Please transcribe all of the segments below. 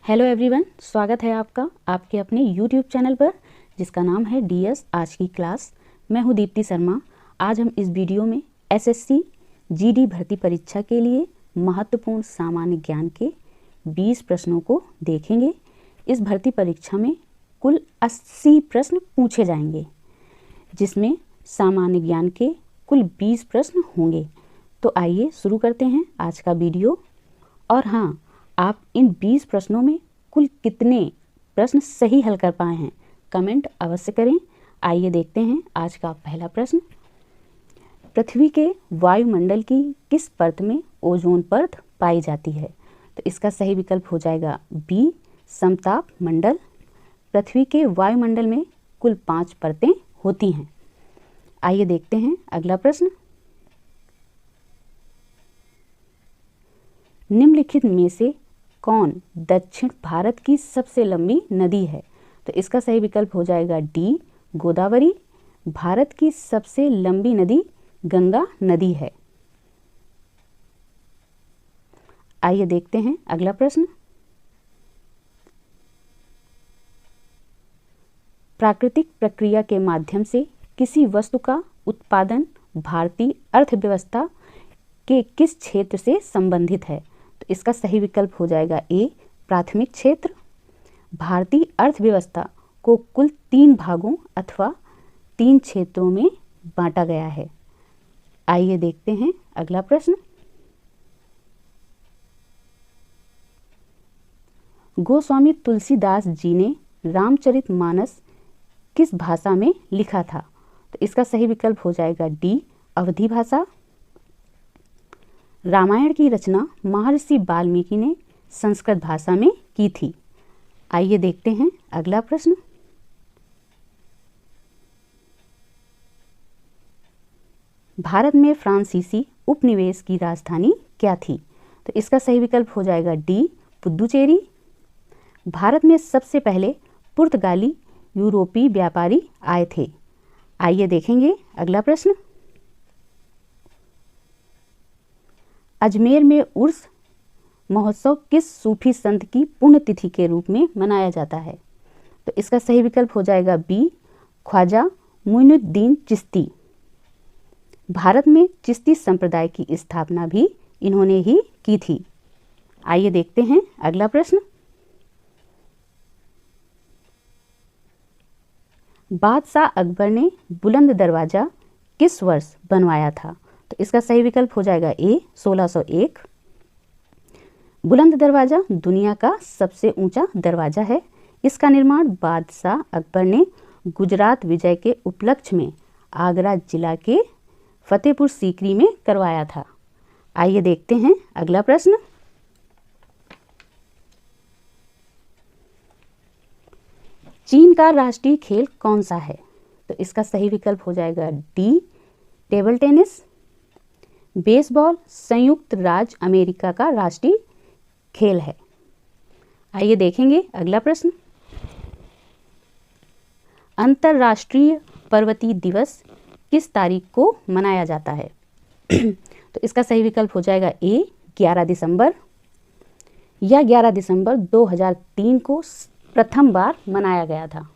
Hello everyone, स्वागत है आपका आपके अपने यूट्यूब चैनल पर जिसका नाम है डीएस आज की क्लास। मैं हूं दीप्ति शर्मा। आज हम इस वीडियो में एसएससी जीडी भर्ती परीक्षा के लिए महत्वपूर्ण सामान्य ज्ञान के 20 प्रश्नों को देखेंगे। इस भर्ती परीक्षा में कुल 80 प्रश्न पूछे जाएंगे, जिसमें सामान्य ज्ञान के कुल 20 प्रश्न होंगे। तो आइए शुरू करते हैं आज का वीडियो। और हाँ, आप इन 20 प्रश्नों में कुल कितने प्रश्न सही हल कर पाए हैं कमेंट अवश्य करें। आइए देखते हैं आज का पहला प्रश्न। पृथ्वी के वायुमंडल की किस परत में ओजोन परत पाई जाती है? तो इसका सही विकल्प हो जाएगा बी, समताप मंडल। पृथ्वी के वायुमंडल में कुल 5 परतें होती हैं। आइए देखते हैं अगला प्रश्न। निम्नलिखित में से कौन दक्षिण भारत की सबसे लंबी नदी है? तो इसका सही विकल्प हो जाएगा डी, गोदावरी। भारत की सबसे लंबी नदी गंगा नदी है। आइए देखते हैं अगला प्रश्न। प्राकृतिक प्रक्रिया के माध्यम से किसी वस्तु का उत्पादन भारतीय अर्थव्यवस्था के किस क्षेत्र से संबंधित है? तो इसका सही विकल्प हो जाएगा ए, प्राथमिक क्षेत्र। भारतीय अर्थव्यवस्था को कुल 3 भागों अथवा 3 क्षेत्रों में बांटा गया है। आइए देखते हैं अगला प्रश्न। गोस्वामी तुलसीदास जी ने रामचरितमानस किस भाषा में लिखा था? तो इसका सही विकल्प हो जाएगा डी, अवधी भाषा। रामायण की रचना महर्षि वाल्मीकि ने संस्कृत भाषा में की थी। आइए देखते हैं अगला प्रश्न। भारत में फ्रांसीसी उपनिवेश की राजधानी क्या थी? तो इसका सही विकल्प हो जाएगा डी, पुद्दुचेरी। भारत में सबसे पहले पुर्तगाली यूरोपीय व्यापारी आए थे। आइए देखेंगे अगला प्रश्न। अजमेर में उर्स महोत्सव किस सूफी संत की पुण्यतिथि के रूप में मनाया जाता है? तो इसका सही विकल्प हो जाएगा बी, ख्वाजा मुइनुद्दीन चिश्ती। भारत में चिश्ती संप्रदाय की स्थापना भी इन्होंने ही की थी। आइए देखते हैं अगला प्रश्न। बादशाह अकबर ने बुलंद दरवाजा किस वर्ष बनवाया था? तो इसका सही विकल्प हो जाएगा ए, 1601। बुलंद दरवाजा दुनिया का सबसे ऊंचा दरवाजा है। इसका निर्माण बादशाह अकबर ने गुजरात विजय के उपलक्ष्य में आगरा जिला के फतेहपुर सीकरी में करवाया था। आइए देखते हैं अगला प्रश्न। चीन का राष्ट्रीय खेल कौन सा है? तो इसका सही विकल्प हो जाएगा डी, टेबल टेनिस। बेसबॉल संयुक्त राज्य अमेरिका का राष्ट्रीय खेल है। आइए देखेंगे अगला प्रश्न। अंतर्राष्ट्रीय पर्वतीय दिवस किस तारीख को मनाया जाता है? तो इसका सही विकल्प हो जाएगा ए, 11 दिसंबर। या 11 दिसंबर 2003 को प्रथम बार मनाया गया था।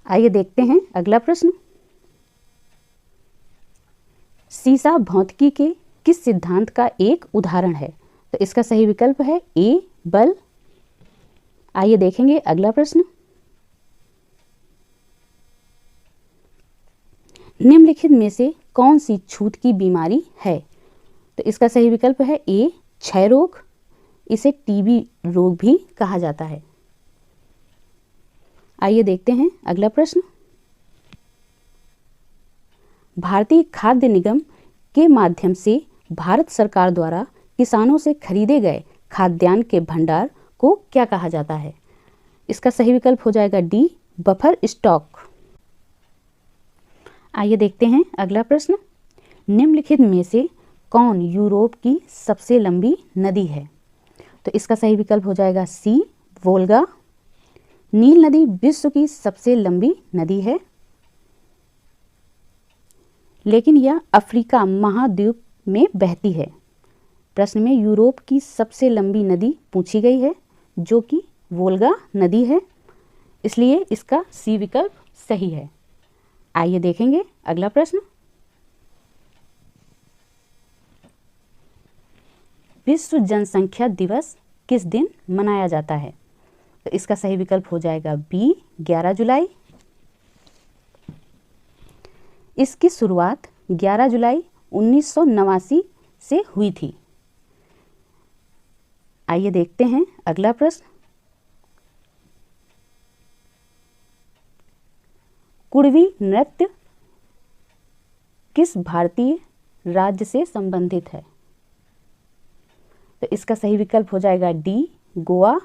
आइए देखते हैं अगला प्रश्न। सीसा भौतिकी के किस सिद्धांत का एक उदाहरण है? तो इसका सही विकल्प है ए, बल। आइए देखेंगे अगला प्रश्न। निम्नलिखित में से कौन सी छूत की बीमारी है? तो इसका सही विकल्प है ए, क्षय रोग। इसे टीबी रोग भी कहा जाता है। आइए देखते हैं अगला प्रश्न। भारतीय खाद्य निगम के माध्यम से भारत सरकार द्वारा किसानों से खरीदे गए खाद्यान्न के भंडार को क्या कहा जाता है? इसका सही विकल्प हो जाएगा डी, बफर स्टॉक। आइए देखते हैं अगला प्रश्न। निम्नलिखित में से कौन यूरोप की सबसे लंबी नदी है? तो इसका सही विकल्प हो जाएगा सी, वोल्गा। नील नदी विश्व की सबसे लंबी नदी है, लेकिन यह अफ्रीका महाद्वीप में बहती है। प्रश्न में यूरोप की सबसे लंबी नदी पूछी गई है, जो कि वोल्गा नदी है, इसलिए इसका सी विकल्प सही है। आइए देखेंगे अगला प्रश्न। विश्व जनसंख्या दिवस किस दिन मनाया जाता है? तो इसका सही विकल्प हो जाएगा बी 11 जुलाई। इसकी शुरुआत 11 जुलाई 1989 से हुई थी। आइए देखते हैं अगला प्रश्न। कुड़वी नृत्य किस भारतीय राज्य से संबंधित है? तो इसका सही विकल्प हो जाएगा डी गोवा।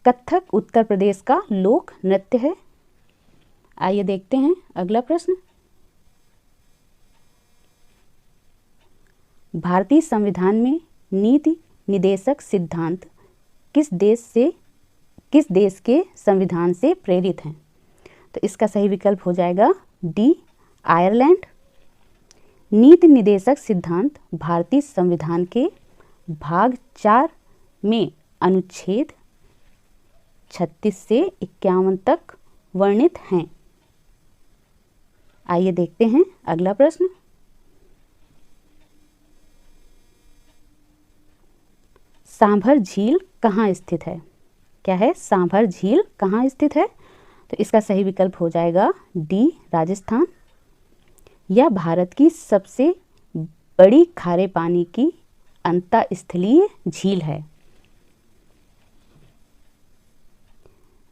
कथक उत्तर प्रदेश का लोक नृत्य है। आइए देखते हैं अगला प्रश्न। भारतीय संविधान में नीति निदेशक सिद्धांत किस देश के संविधान से प्रेरित हैं? तो इसका सही विकल्प हो जाएगा डी आयरलैंड। नीति निदेशक सिद्धांत भारतीय संविधान के भाग 4 में अनुच्छेद 36 से 51 तक वर्णित हैं। आइए देखते हैं अगला प्रश्न। सांभर झील कहाँ स्थित है? क्या है? सांभर झील कहाँ स्थित है? तो इसका सही विकल्प हो जाएगा डी राजस्थान। यह भारत की सबसे बड़ी खारे पानी की अंतःस्थलीय झील है।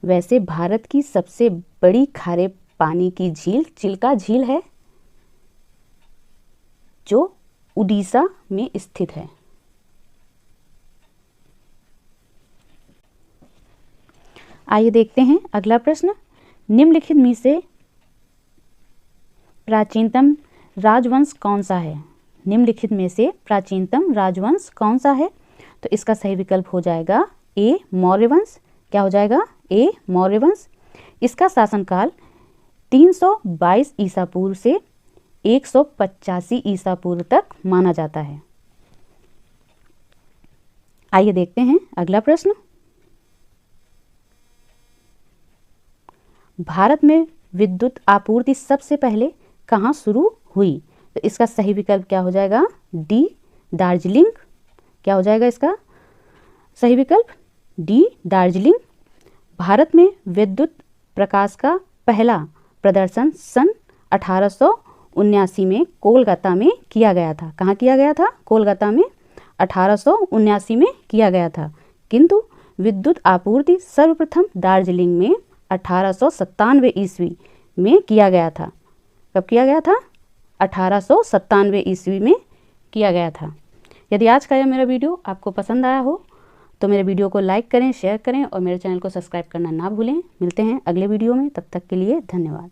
वैसे भारत की सबसे बड़ी खारे पानी की झील चिल्का झील है, जो उड़ीसा में स्थित है। आइए देखते हैं अगला प्रश्न। निम्नलिखित में से प्राचीनतम राजवंश कौन सा है? निम्नलिखित में से प्राचीनतम राजवंश कौन सा है? तो इसका सही विकल्प हो जाएगा ए मौर्य वंश। क्या हो जाएगा? ए मौर्य वंश। इसका शासनकाल 322 ईसा पूर्व से 185 ईसा पूर्व तक माना जाता है। आइए देखते हैं अगला प्रश्न। भारत में विद्युत आपूर्ति सबसे पहले कहाँ शुरू हुई? तो इसका सही विकल्प क्या हो जाएगा? डी दार्जिलिंग। क्या हो जाएगा इसका सही विकल्प? डी दार्जिलिंग। भारत में विद्युत प्रकाश का पहला प्रदर्शन सन 1879 में कोलकाता में किया गया था। कहाँ किया गया था? कोलकाता में 1879 में किया गया था। किंतु विद्युत आपूर्ति सर्वप्रथम दार्जिलिंग में 1897 ईस्वी में किया गया था। कब किया गया था? 1897 ईस्वी में किया गया था। यदि आज का यह मेरा वीडियो आपको पसंद आया हो तो मेरे वीडियो को लाइक करें, शेयर करें और मेरे चैनल को सब्सक्राइब करना ना भूलें। मिलते हैं अगले वीडियो में, तब तक के लिए धन्यवाद।